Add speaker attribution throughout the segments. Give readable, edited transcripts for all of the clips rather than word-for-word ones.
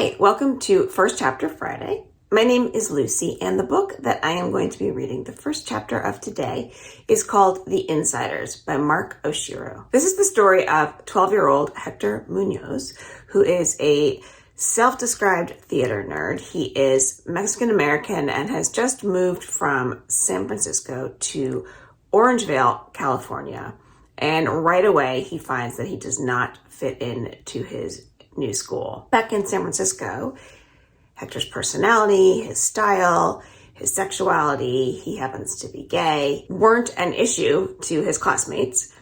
Speaker 1: Hi, welcome to First Chapter Friday. My name is Lucy, and the book that I am going to be reading, the first chapter of today, is called The Insiders by Mark Oshiro. This is the story of 12-year-old Hector Munoz, who is a self-described theater nerd. He is Mexican-American and has just moved from San Francisco to Orangevale, California. And right away, he finds that he does not fit into his new school. Back in San Francisco, Hector's personality, his style, his sexuality, he happens to be gay, weren't an issue to his classmates.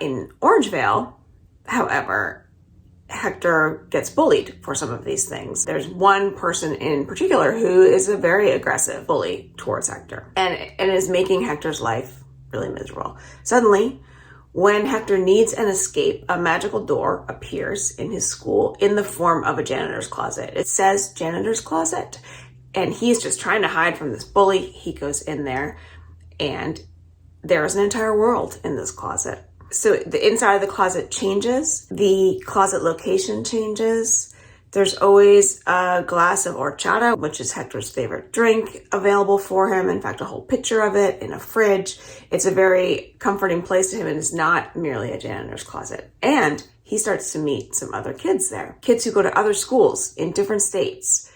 Speaker 1: In Orangevale, however, Hector gets bullied for some of these things. There's one person in particular who is a very aggressive bully towards Hector and is making Hector's life really miserable. Suddenly, when Hector needs an escape, a magical door appears in his school in the form of a janitor's closet. It says janitor's closet, and he's just trying to hide from this bully. He goes in there, and there is an entire world in this closet. So the inside of the closet changes. The closet location changes. There's always a glass of horchata, which is Hector's favorite drink, available for him. In fact, a whole pitcher of it in a fridge. It's a very comforting place to him and is not merely a janitor's closet. And he starts to meet some other kids there, kids who go to other schools in different states.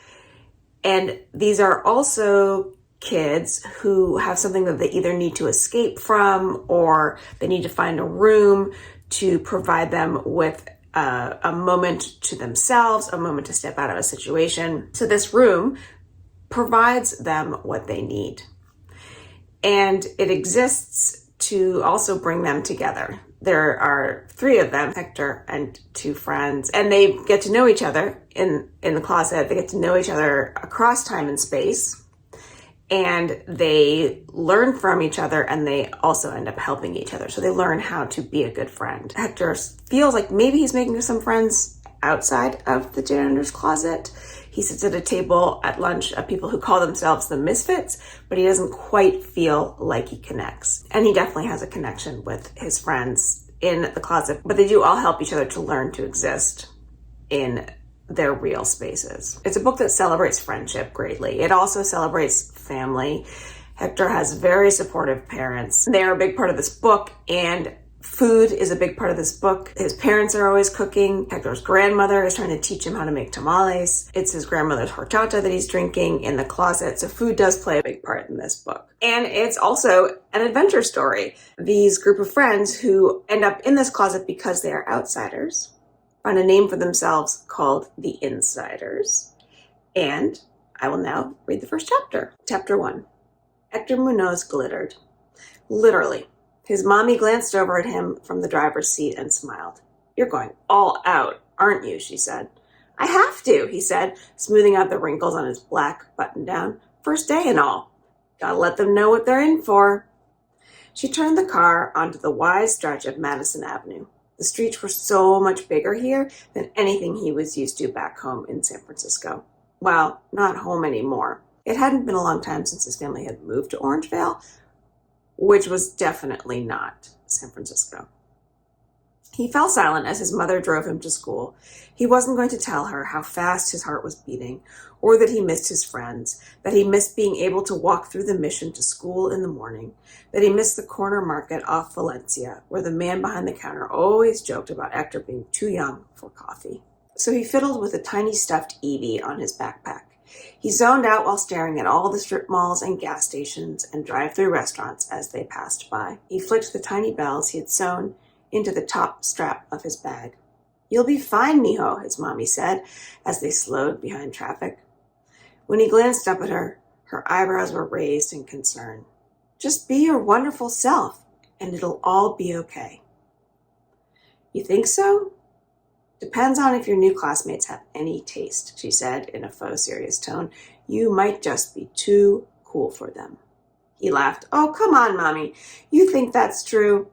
Speaker 1: And these are also kids who have something that they either need to escape from or they need to find a room to provide them with a moment to themselves, a moment to step out of a situation. So this room provides them what they need. And it exists to also bring them together. There are three of them, Hector and two friends, and they get to know each other in the closet. They get to know each other across time and space. And they learn from each other, and they also end up helping each other. So they learn how to be a good friend. Hector feels like maybe he's making some friends outside of the janitor's closet. He sits at a table at lunch of people who call themselves the Misfits, but he doesn't quite feel like he connects. And he definitely has a connection with his friends in the closet, but they do all help each other to learn to exist in their real spaces. It's a book that celebrates friendship greatly. It also celebrates family. Hector has very supportive parents. They are a big part of this book, and food is a big part of this book. His parents are always cooking. Hector's grandmother is trying to teach him how to make tamales. It's his grandmother's horchata that he's drinking in the closet. So food does play a big part in this book. And it's also an adventure story. These group of friends who end up in this closet because they are outsiders find a name for themselves called The Insiders. And I will now read the first chapter. Chapter 1. Hector Munoz glittered. Literally. His mommy glanced over at him from the driver's seat and smiled. "You're going all out, aren't you?" she said. "I have to," he said, smoothing out the wrinkles on his black button-down. "First day and all. Gotta let them know what they're in for." She turned the car onto the wide stretch of Madison Avenue. The streets were so much bigger here than anything he was used to back home in San Francisco. Well, not home anymore. It hadn't been a long time since his family had moved to Orangevale, which was definitely not San Francisco. He fell silent as his mother drove him to school. He wasn't going to tell her how fast his heart was beating, or that he missed his friends, that he missed being able to walk through the Mission to school in the morning, that he missed the corner market off Valencia, where the man behind the counter always joked about Hector being too young for coffee. So he fiddled with a tiny stuffed Evie on his backpack. He zoned out while staring at all the strip malls and gas stations and drive-through restaurants as they passed by. He flicked the tiny bells he had sewn into the top strap of his bag. "You'll be fine, mijo," his mommy said as they slowed behind traffic. When he glanced up at her, her eyebrows were raised in concern. "Just be your wonderful self, and it'll all be okay." "You think so?" "Depends on if your new classmates have any taste," she said in a faux serious tone. "You might just be too cool for them." He laughed. "Oh, come on, Mommy. You think that's true?"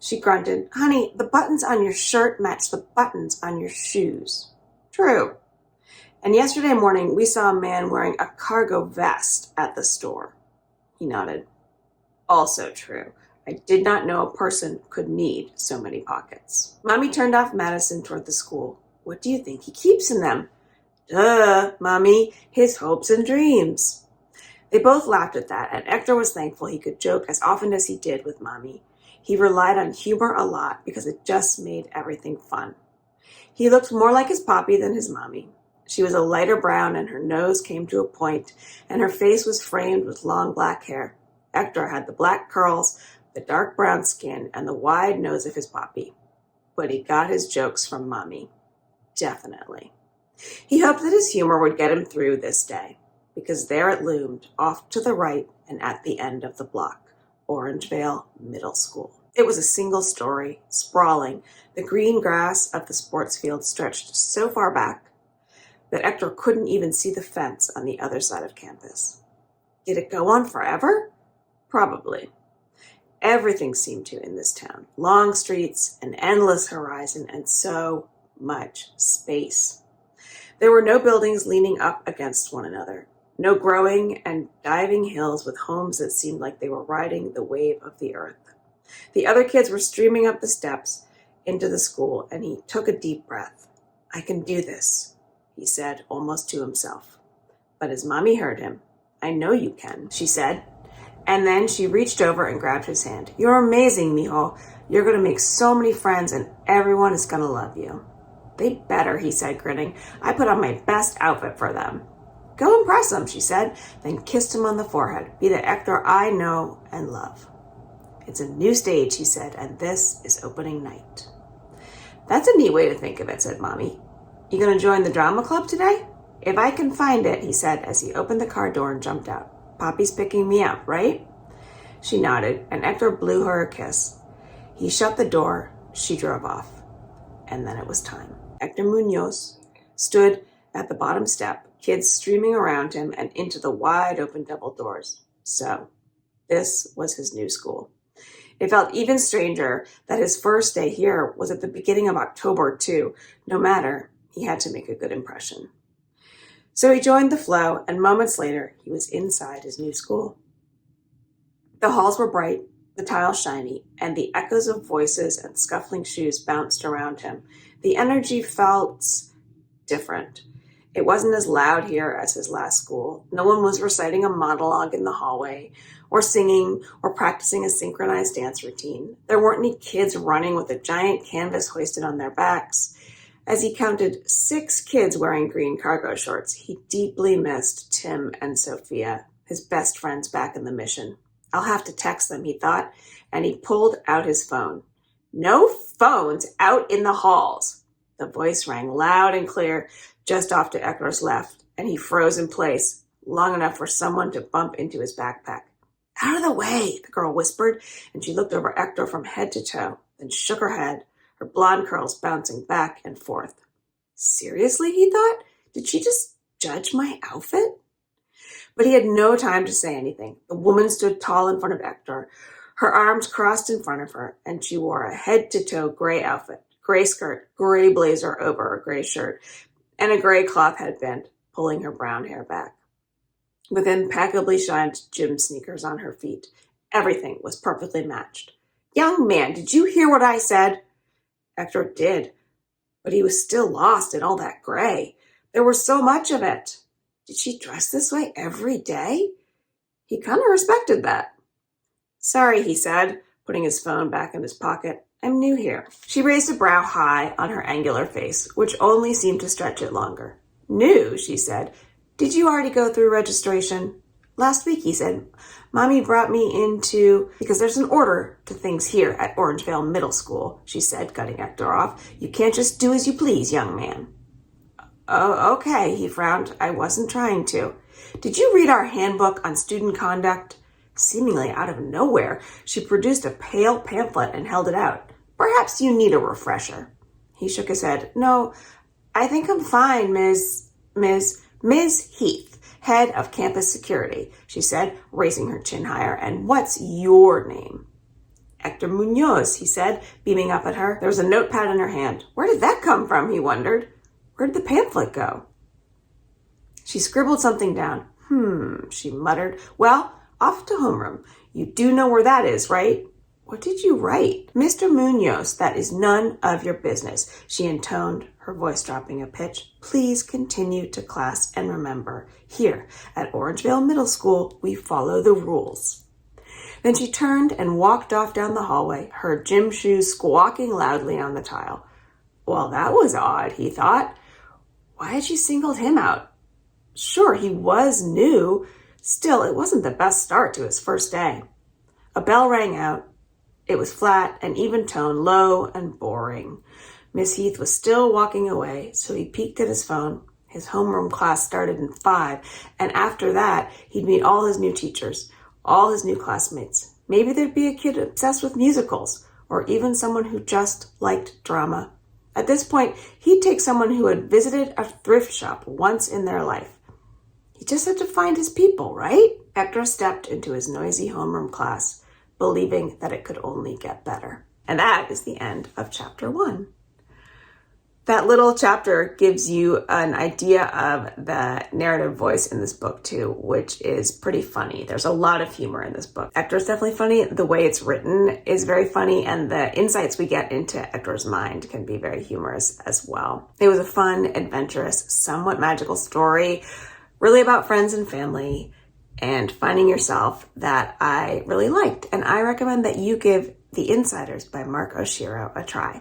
Speaker 1: She grunted. "Honey, the buttons on your shirt match the buttons on your shoes." "True." "And yesterday morning, we saw a man wearing a cargo vest at the store." He nodded. "Also true. I did not know a person could need so many pockets." Mommy turned off Madison toward the school. "What do you think he keeps in them?" Duh, Mommy, his hopes and dreams. They both laughed at that, and Hector was thankful he could joke as often as he did with Mommy. He relied on humor a lot because it just made everything fun. He looked more like his Poppy than his Mommy. She was a lighter brown, and her nose came to a point, and her face was framed with long black hair. Hector had the black curls, the dark brown skin, and the wide nose of his Poppy. But he got his jokes from Mommy. Definitely. He hoped that his humor would get him through this day, because there it loomed, off to the right and at the end of the block, Orangevale Middle School. It was a single story, sprawling. The green grass of the sports field stretched so far back that Hector couldn't even see the fence on the other side of campus. Did it go on forever? Probably. Everything seemed to in this town. Long streets, an endless horizon, and so much space. There were no buildings leaning up against one another. No growing and diving hills with homes that seemed like they were riding the wave of the earth. The other kids were streaming up the steps into the school, and he took a deep breath. I can do this, he said, almost to himself. But his Mommy heard him. I know you can, she said. And then she reached over and grabbed his hand. You're amazing, mijo. You're going to make so many friends, and everyone is going to love you. They better, he said, grinning. I put on my best outfit for them. Go impress them, she said, then kissed him on the forehead. Be the Hector I know and love. It's a new stage, he said, and this is opening night. That's a neat way to think of it, said Mommy. You going to join the drama club today? If I can find it, he said as he opened the car door and jumped out. Poppy's picking me up, right? She nodded, and Hector blew her a kiss. He shut the door. She drove off. And then it was time. Hector Munoz stood at the bottom step, kids streaming around him and into the wide open double doors. So, this was his new school. It felt even stranger that his first day here was at the beginning of October, too. No matter, he had to make a good impression. So he joined the flow, and moments later, he was inside his new school. The halls were bright, the tiles shiny, and the echoes of voices and scuffling shoes bounced around him. The energy felt different. It wasn't as loud here as his last school. No one was reciting a monologue in the hallway, or singing, or practicing a synchronized dance routine. There weren't any kids running with a giant canvas hoisted on their backs. As he counted 6 kids wearing green cargo shorts, he deeply missed Tim and Sophia, his best friends back in the mission. I'll have to text them, he thought, and he pulled out his phone. No phones out in the halls. The voice rang loud and clear just off to Hector's left, and he froze in place, long enough for someone to bump into his backpack. Out of the way, the girl whispered, and she looked over Hector from head to toe, then shook her head, her blonde curls bouncing back and forth. Seriously, he thought? Did she just judge my outfit? But he had no time to say anything. The woman stood tall in front of Hector, her arms crossed in front of her, and she wore a head-to-toe gray outfit, gray skirt, gray blazer over a gray shirt, and a gray cloth headband, pulling her brown hair back. With impeccably shined gym sneakers on her feet, everything was perfectly matched. Young man, did you hear what I said? Hector did, but he was still lost in all that gray. There was so much of it. Did she dress this way every day? He kind of respected that. Sorry, he said, putting his phone back in his pocket. I'm new here. She raised a brow high on her angular face, which only seemed to stretch it longer. New, she said. Did you already go through registration? Last week, he said. Mommy brought me because there's an order to things here at Orangevale Middle School, she said, cutting Hector off. You can't just do as you please, young man. Oh, okay, he frowned. I wasn't trying to. Did you read our handbook on student conduct? Seemingly out of nowhere, she produced a pale pamphlet and held it out. Perhaps you need a refresher. He shook his head. No, I think I'm fine, Miss Heath, head of campus security, she said, raising her chin higher. And what's your name? Hector Munoz, he said, beaming up at her. There was a notepad in her hand. Where did that come from, he wondered. Where did the pamphlet go? She scribbled something down. She muttered. Well, off to homeroom. You do know where that is, right? What did you write? Mr. Munoz, that is none of your business, she intoned, her voice dropping a pitch. Please continue to class and remember, here at Orangevale Middle School, we follow the rules. Then she turned and walked off down the hallway, her gym shoes squawking loudly on the tile. Well, that was odd, he thought. Why had she singled him out? Sure, he was new. Still, it wasn't the best start to his first day. A bell rang out. It was flat, an even tone, low and boring. Miss Heath was still walking away, so he peeked at his phone. His homeroom class started in 5, and after that, he'd meet all his new teachers, all his new classmates. Maybe there'd be a kid obsessed with musicals, or even someone who just liked drama. At this point, he'd take someone who had visited a thrift shop once in their life. He just had to find his people, right? Hector stepped into his noisy homeroom class, believing that it could only get better. And that is the end of chapter 1. That little chapter gives you an idea of the narrative voice in this book too, which is pretty funny. There's a lot of humor in this book. Hector's definitely funny. The way it's written is very funny, and the insights we get into Hector's mind can be very humorous as well. It was a fun, adventurous, somewhat magical story, really about friends and family and finding yourself that I really liked. And I recommend that you give The Insiders by Mark Oshiro a try.